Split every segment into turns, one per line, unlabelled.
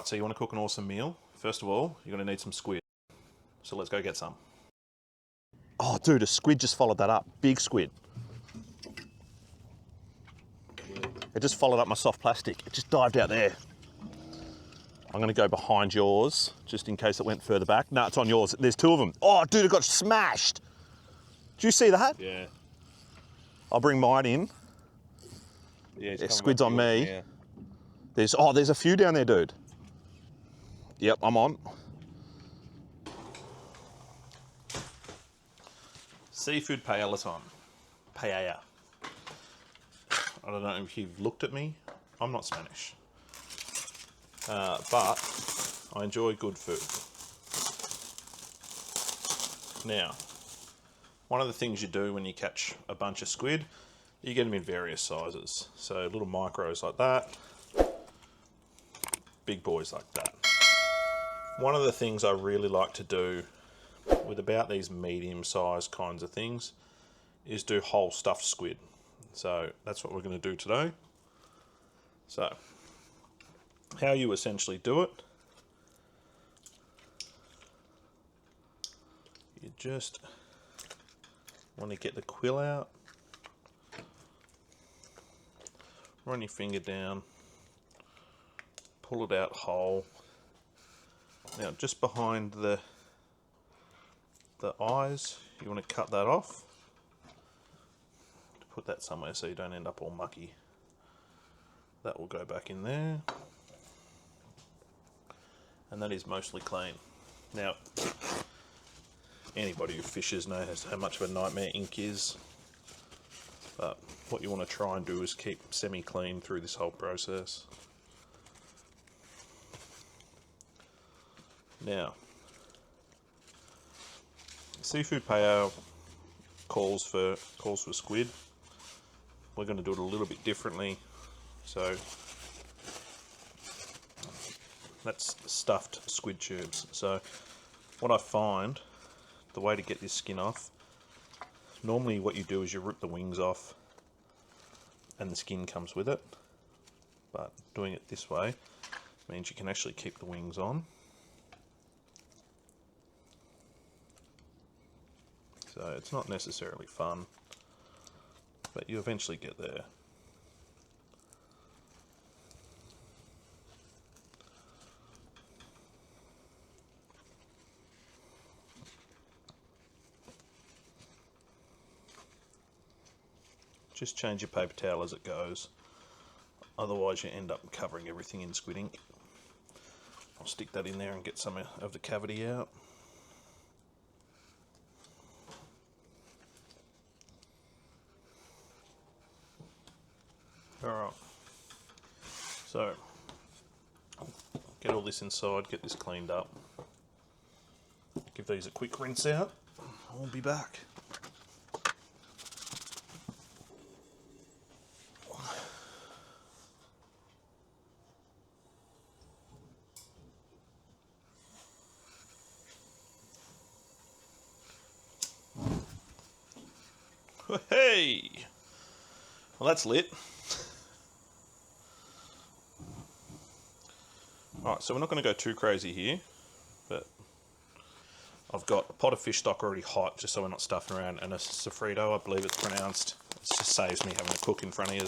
so you want to cook an awesome meal? First of all, you're going to need some squid. So let's go get some. Oh, dude, a squid just followed that up. Big squid. It just followed up my soft plastic. It just dived out there. I'm going to go behind yours, just in case it went further back. No, it's on yours. There's two of them. Oh, dude, it got smashed. Did you see that?
Yeah.
I'll bring mine in.
Yeah,
squid's on me. Now. There's a few down there, dude. Yep, I'm on. Seafood paella time. Paella. I don't know if you've looked at me. I'm not Spanish. But I enjoy good food. Now, one of the things you do when you catch a bunch of squid, you get them in various sizes. So little micros like that, big boys like that. One of the things I really like to do with about these medium-sized kinds of things is do whole stuffed squid. So that's what we're going to do today. So how you essentially do it, you just want to get the quill out, run your finger down, pull it out whole. Now just behind the eyes, you want to cut that off. Put that somewhere so you don't end up all mucky. That will go back in there. And that is mostly clean. Now, anybody who fishes knows how much of a nightmare ink is. But what you want to try and do is keep semi-clean through this whole process. Now, seafood paella calls for squid. We're going to do it a little bit differently. So that's stuffed squid tubes. So what I find, the way to get this skin off, normally what you do is you rip the wings off and the skin comes with it. But doing it this way means you can actually keep the wings on. So it's not necessarily fun, but you eventually get there. Just change your paper towel as it goes, otherwise you end up covering everything in squid ink. I'll stick that in there and get some of the cavity out. Alright, so get all this inside, get this cleaned up, give these a quick rinse out, I'll be back. Hey! Well, that's lit. Alright, so we're not going to go too crazy here, but I've got a pot of fish stock already hot, just so we're not stuffing around, and a Soffrito, I believe it's pronounced. It just saves me having to cook in front of you,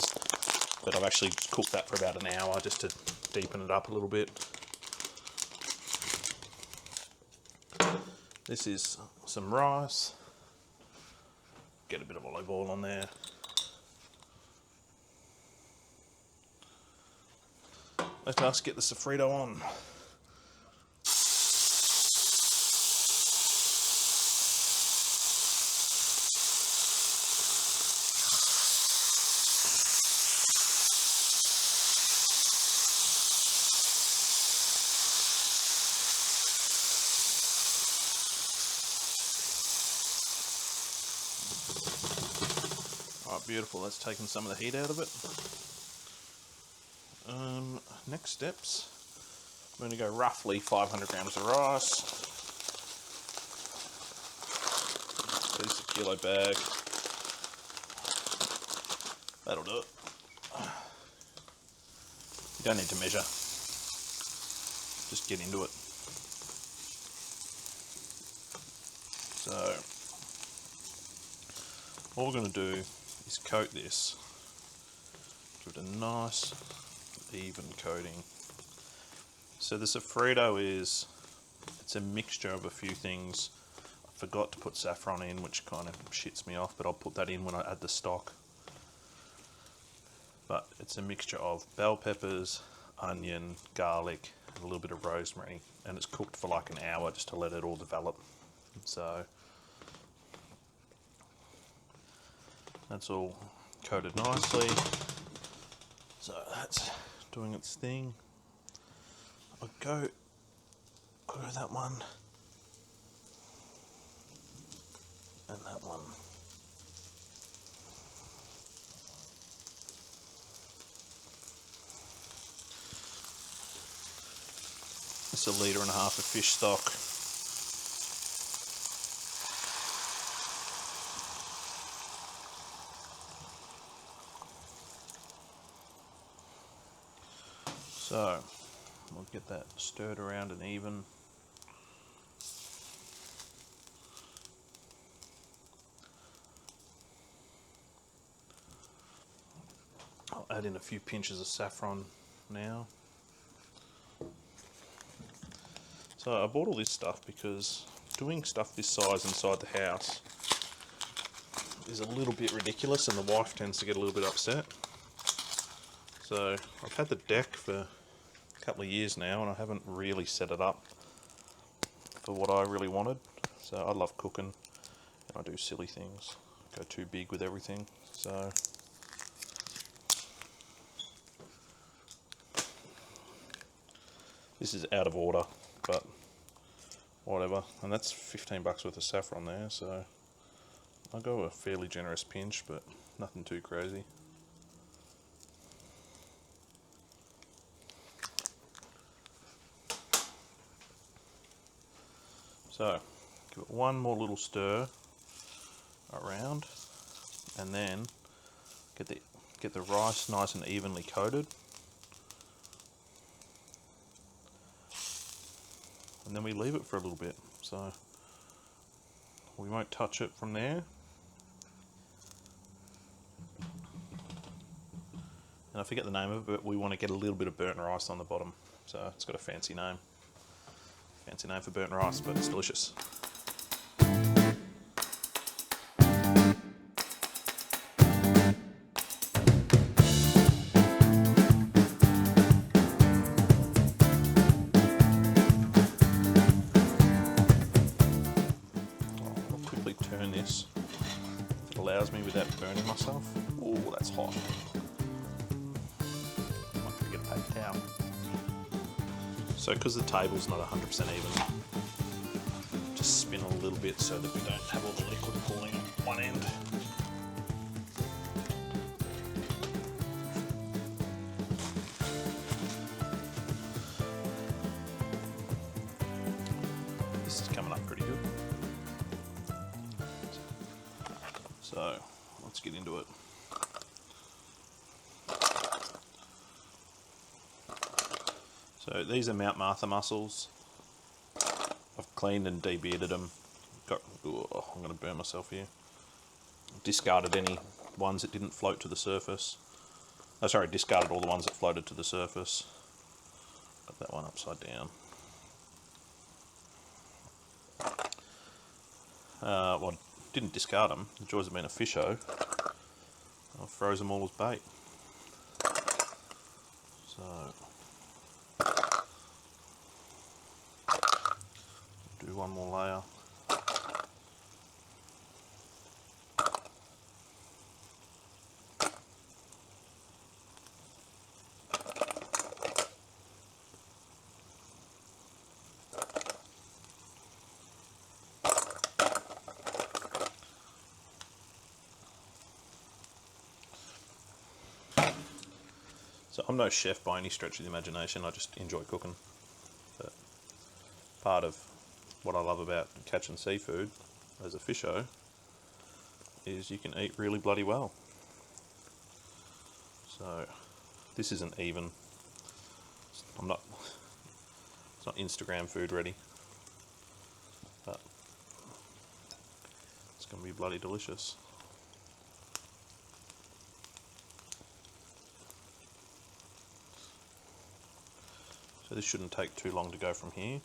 but I've actually cooked that for about an hour just to deepen it up a little bit. This is some rice. Get a bit of olive oil on there. Let us get the Soffrito on. Alright, beautiful. That's taken some of the heat out of it. Next steps, I'm going to go roughly 500 grams of rice. There's a kilo bag. That'll do it. You don't need to measure. just get into it. So what we're going to do is coat this, give it a nice even coating. So the Soffrito it's a mixture of a few things. I forgot to put saffron in, which kind of shits me off, but I'll put that in when I add the stock. But it's a mixture of bell peppers, onion, garlic, and a little bit of rosemary, and it's cooked for like an hour just to let it all develop. So that's all coated nicely. So that's doing its thing. I'll go that one and that one. It's 1.5 litres of fish stock. So we'll get that stirred around and even. I'll add in a few pinches of saffron now. So I bought all this stuff because doing stuff this size inside the house is a little bit ridiculous, and the wife tends to get a little bit upset. So I've had the deck for a couple of years now, and I haven't really set it up for what I really wanted. So I love cooking, and I do silly things, go too big with everything. So this is out of order, but whatever. And that's $15 worth of saffron there, so I'll go a fairly generous pinch, but nothing too crazy. So give it one more little stir around, and then get the rice nice and evenly coated. And then we leave it for a little bit, so we won't touch it from there. And I forget the name of it, but we want to get a little bit of burnt rice on the bottom. So it's got a fancy name. Fancy name for burnt rice, but it's delicious. Turn this. It allows me without burning myself. Oh, that's hot. Might have to get a paper towel. So because the table's not 100% even, just spin a little bit so that we don't have all the liquid pooling on one end. This is coming up pretty good. So let's get into it. So these are Mount Martha mussels. I've cleaned and de-bearded them. I'm going to burn myself here. Discarded any ones that didn't float to the surface. Oh, sorry, discarded all the ones that floated to the surface. Got that one upside down. Well, didn't discard them. The joys of being a fisho. I froze them all as bait. So do one more layer. So I'm no chef by any stretch of the imagination, I just enjoy cooking. But part of what I love about catching seafood as a fisho is you can eat really bloody well. So this isn't even, it's not not Instagram food ready, but it's going to be bloody delicious. So this shouldn't take too long to go from here.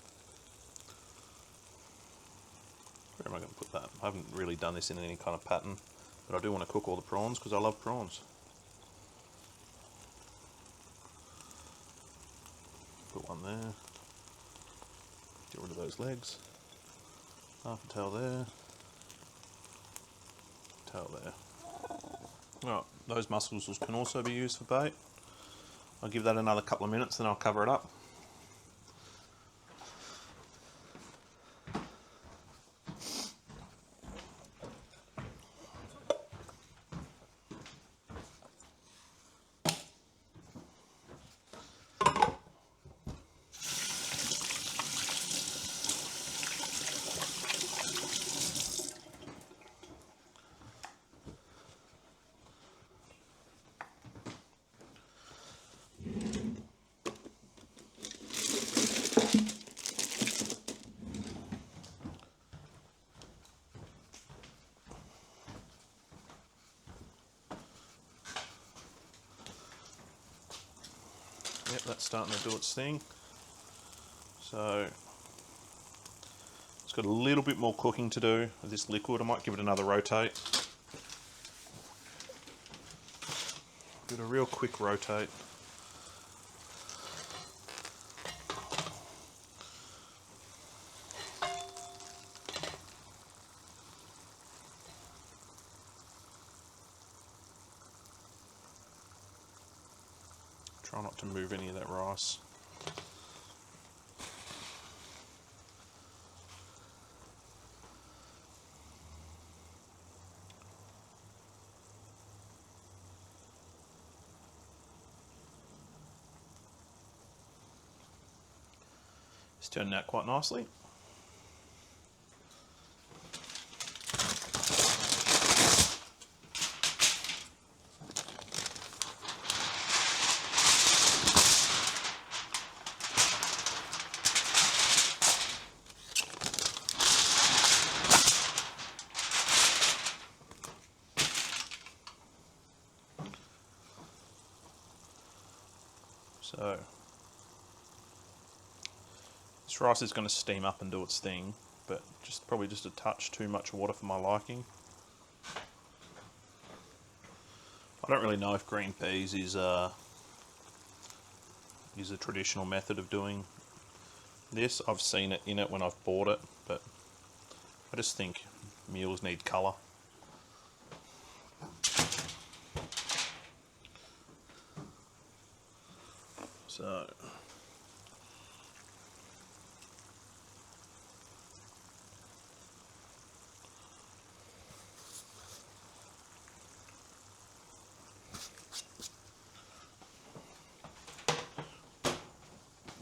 Where am I going to put that? I haven't really done this in any kind of pattern, but I do want to cook all the prawns because I love prawns. Put one there. Get rid of those legs. Half a tail there. Tail there. Right, those mussels can also be used for bait. I'll give that another couple of minutes, then I'll cover it up. Yep, that's starting to do its thing. So it's got a little bit more cooking to do with this liquid. I might give it another rotate. Give it a real quick rotate. Try not to move any of that rice. It's turning out quite nicely. So this rice is going to steam up and do its thing, but probably just a touch too much water for my liking. I don't really know if green peas is a traditional method of doing this. I've seen it in it when I've bought it, but I just think meals need colour. So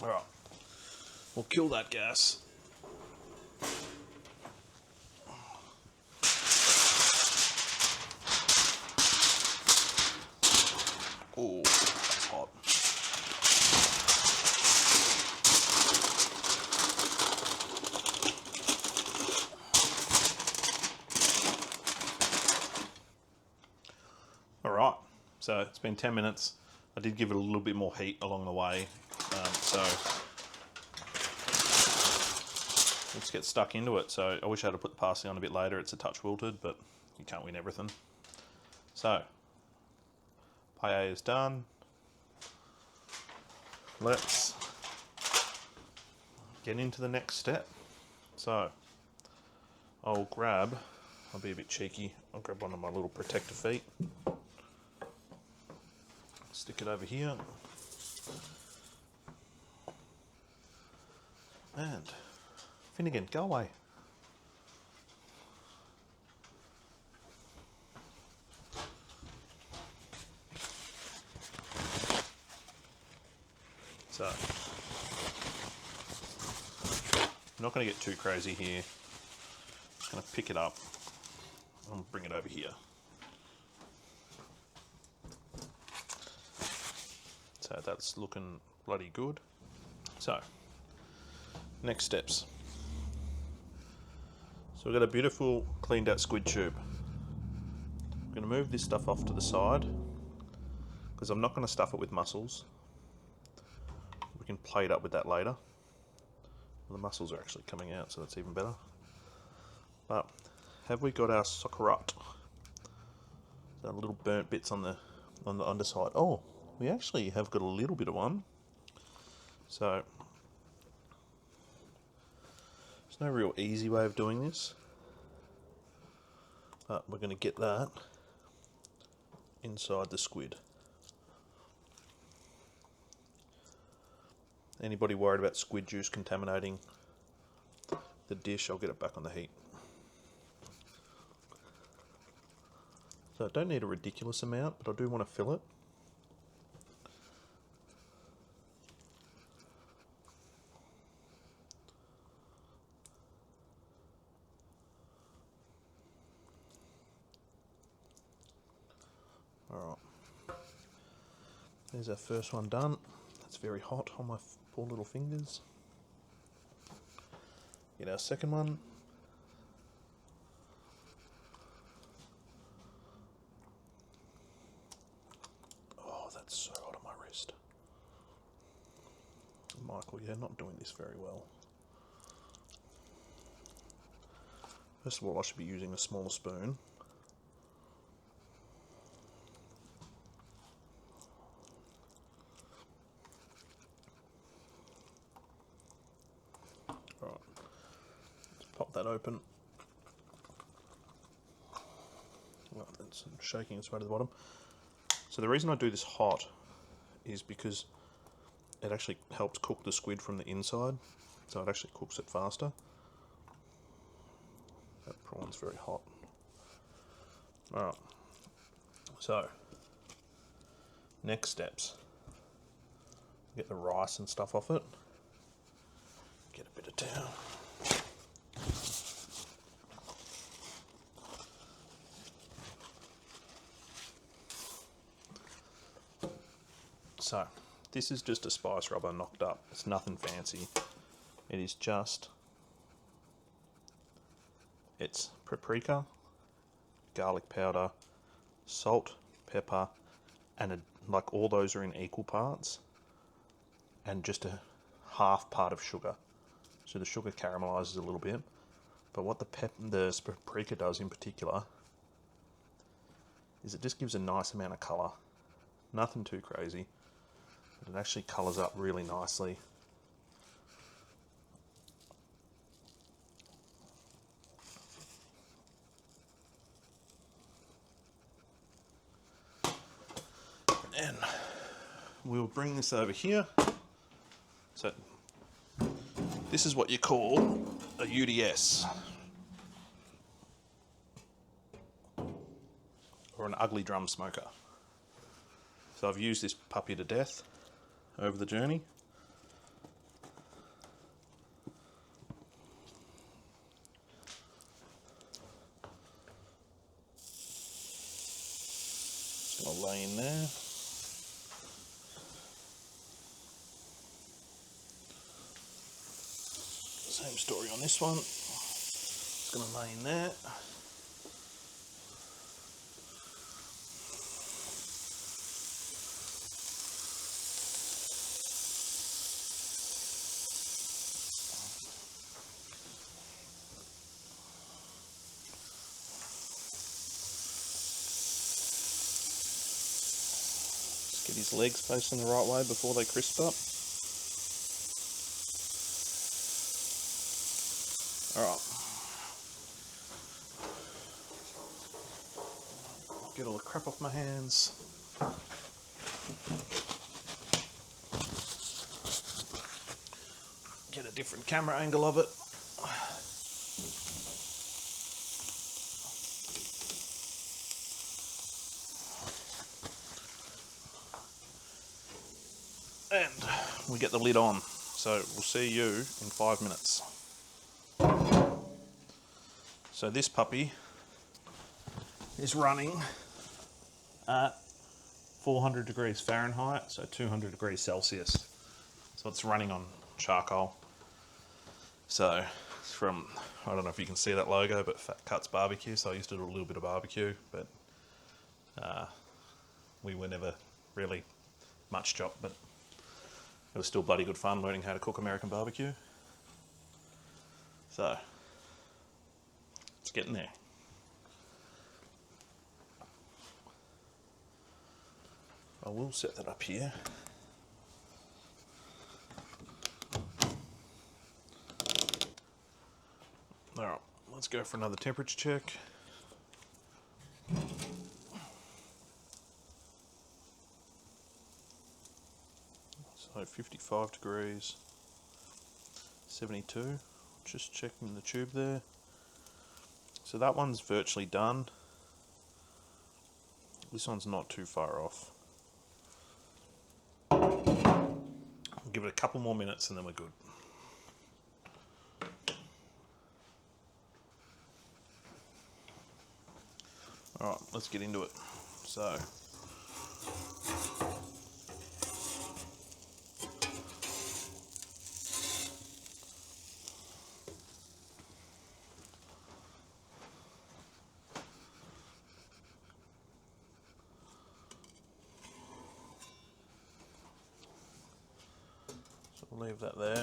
alright, we'll kill that gas. Oh, that's hot. Alright, so it's been 10 minutes. I did give it a little bit more heat along the way, so let's get stuck into it. So I wish I had put the parsley on a bit later. It's a touch wilted, but you can't win everything. So paella is done. Let's get into the next step. So I'll be a bit cheeky, I'll grab one of my little protector feet, stick it over here, and Finnegan, go away. So, I'm not going to get too crazy here. Just going to pick it up and bring it over here. So that's looking bloody good. So, Next steps. So we've got a beautiful cleaned out squid tube. I'm going to move this stuff off to the side because I'm not going to stuff it with mussels. We can plate up with that later. Well, the mussels are actually coming out, so that's even better. But have we got our sauerkraut? The little burnt bits on the underside. Oh, we actually have got a little bit of one. So there's no real easy way of doing this, but we're going to get that inside the squid. Anybody worried about squid juice contaminating the dish, I'll get it back on the heat. So I don't need a ridiculous amount, but I do want to fill it. Alright, there's our first one done. It's very hot on my poor little fingers. Get our second one. Oh, that's so hot on my wrist. Michael, you're not doing this very well. First of all, I should be using a smaller spoon. Alright, let's pop that open. Well, that's shaking its way to the bottom. So the reason I do this hot is because it actually helps cook the squid from the inside, so it actually cooks it faster. That prawn's very hot. Alright, so next steps. Get the rice and stuff off it. Get a bit of towel. So, this is just a spice rubber knocked up. It's nothing fancy. It is just, it's paprika, garlic powder, salt, pepper, and like all those are in equal parts, and just a half part of sugar. So the sugar caramelizes a little bit, but what the paprika does in particular is it just gives a nice amount of colour. Nothing too crazy. It actually colours up really nicely. And we'll bring this over here. So this is what you call a UDS, or an ugly drum smoker. So I've used this puppy to death over the journey. Just gonna lay in there. Same story on this one. Just gonna lay in there. Get his legs facing the right way before they crisp up. Alright. Get all the crap off my hands. Get a different camera angle of it. And we get the lid on. So we'll see you in 5 minutes. So this puppy is running at 400 degrees Fahrenheit, so 200 degrees Celsius. So it's running on charcoal. So it's from, I don't know if you can see that logo, but Fat Cuts Barbecue. So I used to do a little bit of barbecue, but we were never really much chop, but it was still bloody good fun learning how to cook American barbecue. So it's getting there. I will set that up here. Alright, let's go for another temperature check. So 55 degrees, 72. Just checking the tube there. So that one's virtually done. This one's not too far off. I'll give it a couple more minutes and then we're good. Alright, let's get into it. So we'll leave that there. I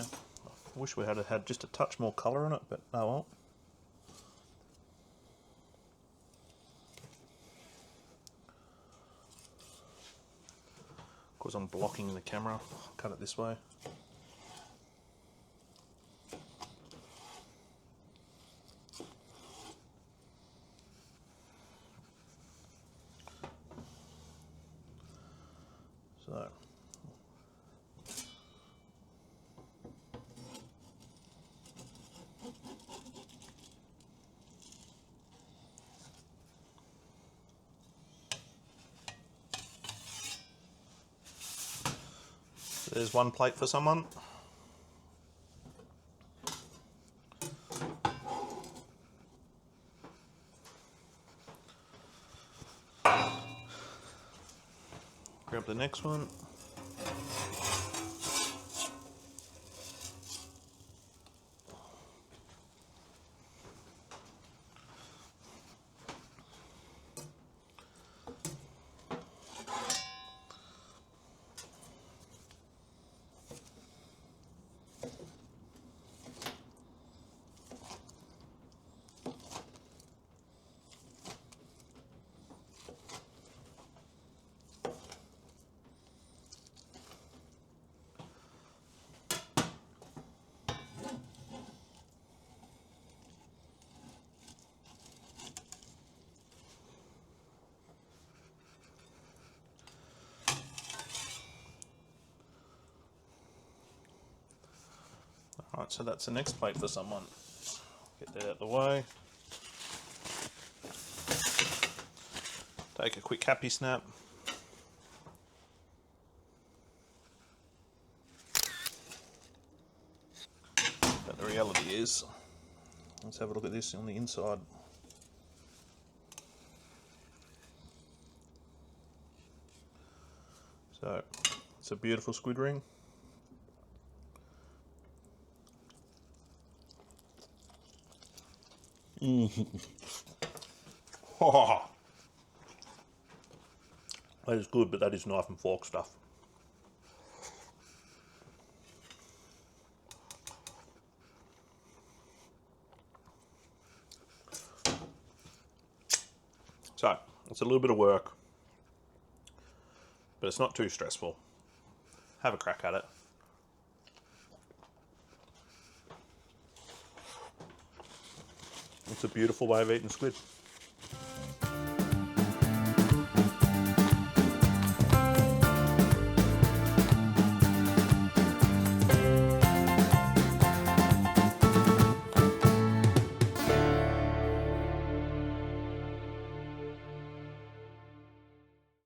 wish we had had just a touch more colour in it, but oh well. Because I'm blocking the camera, I'll cut it this way. So there's one plate for someone. Grab the next one. Alright, so that's the next plate for someone. Get that out of the way. Take a quick happy snap. But the reality is, let's have a look at this on the inside. So, it's a beautiful squid ring. Oh, that is good, but that is knife and fork stuff. So, it's a little bit of work, but it's not too stressful. Have a crack at it. It's a beautiful way of eating squid.